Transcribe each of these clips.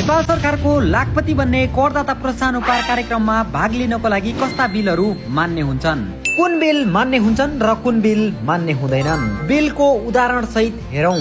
नेपाल सरकारको लाखपति बन्ने करदाता प्रोत्साहन उपहार कार्यक्रममा भाग लिनको लागि कस्ता बिलहरू मान्य हुन्छन्, कुन बिल मान्य हुन्छन् र कुन बिल मान्य हुँदैनन्, बिलको उदाहरण सहित हेरौं।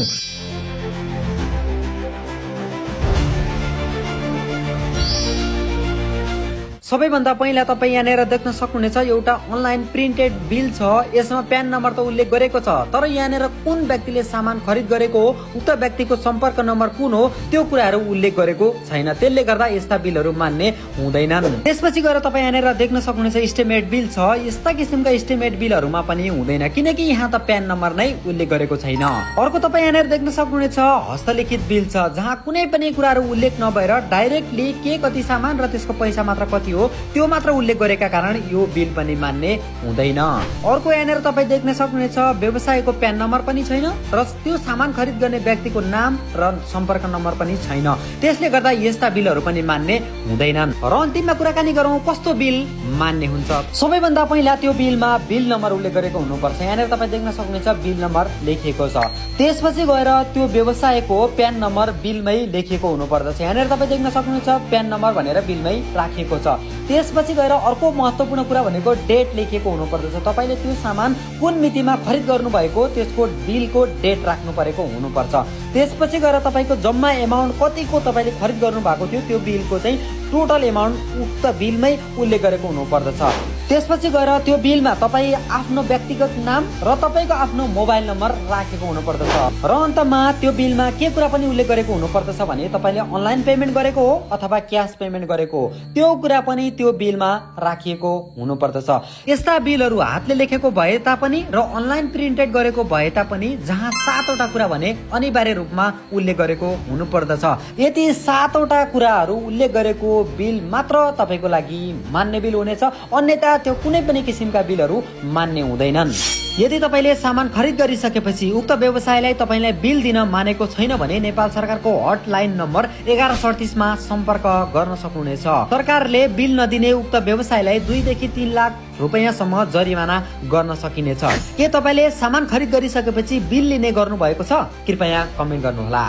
सबैभन्दा पहिला तपाईँ यहाँनिर देख्न सक्नुहुनेछ एउटा अनलाइन प्रिन्टेड बिल छ। यसमा प्यान नम्बर त उल्लेख गरेको छ, तर यहाँनिर कुन व्यक्तिले सामान खरिद गरेको हो, उक्त व्यक्तिको सम्पर्क नम्बर कुन हो, त्यो कुराहरू उल्लेख गरेको छैन। त्यसले गर्दा यस्ता बिलहरू मान्य हुँदैनन्। त्यसपछि गएर तपाईँ यहाँनिर देख्न सक्नुहुनेछ इस्टिमेट बिल छ। यस्ता किसिमका इस्टिमेट बिलहरूमा पनि हुँदैन, किनकि यहाँ त प्यान नम्बर नै उल्लेख गरेको छैन। अर्को तपाईँ यहाँनिर देख्न सक्नुहुनेछ हस्तलिखित बिल छ, जहाँ कुनै पनि कुराहरू उल्लेख नभएर डाइरेक्टली के कति सामान र त्यसको पैसा मात्र कति हो त्यो मात्र उल्लेख गरेका कारण यो बिल पनि मान्य हुँदैन। अर्को यहाँनिर तपाईँ देख्न सक्नुहुनेछ व्यवसायको प्यान नम्बर पनि छैन र त्यो सामान खरिद गर्ने व्यक्तिको नाम र सम्पर्क नम्बर पनि छैन। त्यसले गर्दा यस्ता बिलहरू पनि मान्य हुँदैनन्। र अन्तिममा कुराकानी गरौँ कस्तो बिल मान्य हुन्छ। सबैभन्दा पहिला त्यो बिलमा बिल नम्बर उल्लेख गरेको हुनुपर्छ। यहाँनिर तपाईँ देख्न सक्नुहुनेछ बिल नम्बर लेखिएको छ। त्यसपछि गएर त्यो व्यवसायको प्यान नम्बर बिलमै लेखिएको हुनुपर्दछ। यहाँनिर तपाईँ देख्न सक्नुहुनेछ प्यान नम्बर भनेर बिलमै राखिएको छ। त्यसपछि गएर अर्को महत्त्वपूर्ण कुरा भनेको डेट लेखिएको हुनुपर्दछ। तपाईले त्यो सामान कुन मितिमा खरिद गर्नु भएको त्यसको बिलको डेट राख्नु परेको हुनुपर्छ। त्यसपछि गएर तपाईको जम्मा एमाउन्ट कतिको तपाईले खरिद गर्नु भएको थियो त्यो बिलको चाहिँ टोटल एमाउन्ट उक्त बिलमै उल्लेख गरेको हुनुपर्दछ। त्यसपछि गएर त्यो बिलमा तपाईँ आफ्नो व्यक्तिगत नाम र तपाईँको आफ्नो मोबाइल नम्बर राखेको हुनुपर्दछ। र अन्तमा त्यो बिलमा के कुरा पनि उल्लेख गरेको हुनुपर्दछ भने तपाईँले अनलाइन पेमेन्ट गरेको हो अथवा क्यास पेमेन्ट गरेको हो, त्यो कुरा पनि त्यो बिलमा राखिएको हुनुपर्दछ। यस्ता बिलहरू हातले लेखेको भए तापनि र अनलाइन प्रिन्टेड गरेको भए तापनि जहाँ 7वटा कुरा भने अनिवार्य रूपमा उल्लेख गरेको हुनुपर्दछ। यति 7वटा कुराहरू उल्लेख गरेको बिल मात्र तपाईँको लागि मान्य बिल हुनेछ, अन्यथा त्यो कुनै पनि किसिमका बिलहरू मान्य हुँदैनन्। यदि तपाईले सामान खरिद गरिसकेपछि उक्त व्यवसायलाई तपाईलाई बिल दिन मानेको छैन भने नेपाल सरकारको हटलाइन नम्बर 1138 मा सम्पर्क गर्न सक्नुहुनेछ। सरकारले बिल नदिने उक्त व्यवसायलाई 2 देखि 3 लाख रुपैयाँसम्म जरिमाना गर्न सकिनेछ। के तपाईले सामान खरिद गरिसकेपछि बिल लिने गर्नु भएको छ? कृपया कमेन्ट गर्नुहोला।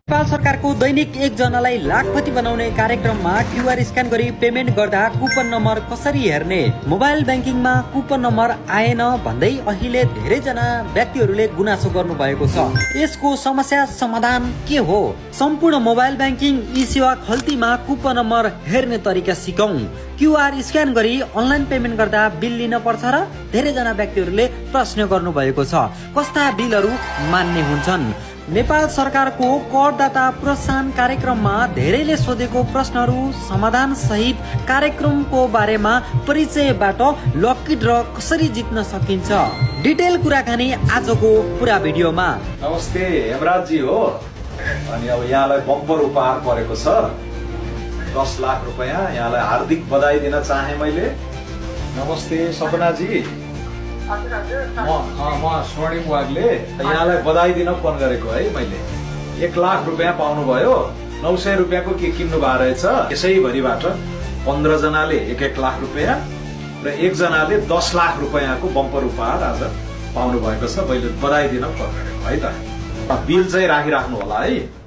नेपाल सरकारको दैनिक एकजनालाई लाखपति बनाउने कार्यक्रममा क्यूआर स्क्यान गरी पेमेन्ट गर्दा कुपन नम्बर कसरी हेर्ने, मोबाइल ब्याङ्किङमा कुपन नम्बर आएन भन्दै अहिले धेरैजना व्यक्तिहरूले गुनासो गर्नु भएको छ। यसको समस्या समाधान के हो? सम्पूर्ण मोबाइल ब्याङ्किङ ई सेवा खल्तीमा कुपन नम्बर हेर्ने तरिका सिकौं। क्यूआर स्क्यान गरी अनलाइन पेमेन्ट गर्दा बिल लिन पर्छ र धेरैजना व्यक्तिहरूले प्रश्न गर्नु भएको छ कस्ता बिलहरू मान्य हुन्छन्। नेपाल सरकारको करदाता प्रोत्साहन कार्यक्रममा धेरैले सोधेको प्रश्नहरू समाधान सहित कार्यक्रमको बारेमा परिचयबाट लकी ड्र कसरी जित्न सकिन्छ, डिटेल कुराकानी आजको पुरा भिडियोमा। नमस्ते, हेमराज जी हो। अनि अब यहाँलाई बम्पर उपहार परेको छ 10 लाख रुपैयाँ। यहाँलाई हार्दिक बधाई दिन चाहे मैले। नमस्ते सपना जी, म स्वर्णिम वागले यहाँलाई बधाई दिन फोन गरेको है। मैले 1 लाख रुपैयाँ पाउनुभयो। 900 रुपैयाँको के किन्नु भएको रहेछ। यसैभरिबाट 15 जनाले 1-1 लाख रुपैयाँ र 1 जनाले 10 लाख रुपैयाँको बम्पर उपहार आज पाउनु भएको छ। मैले बधाई दिन फोन गरेको है त। बिल चाहिँ राखिराख्नु होला है।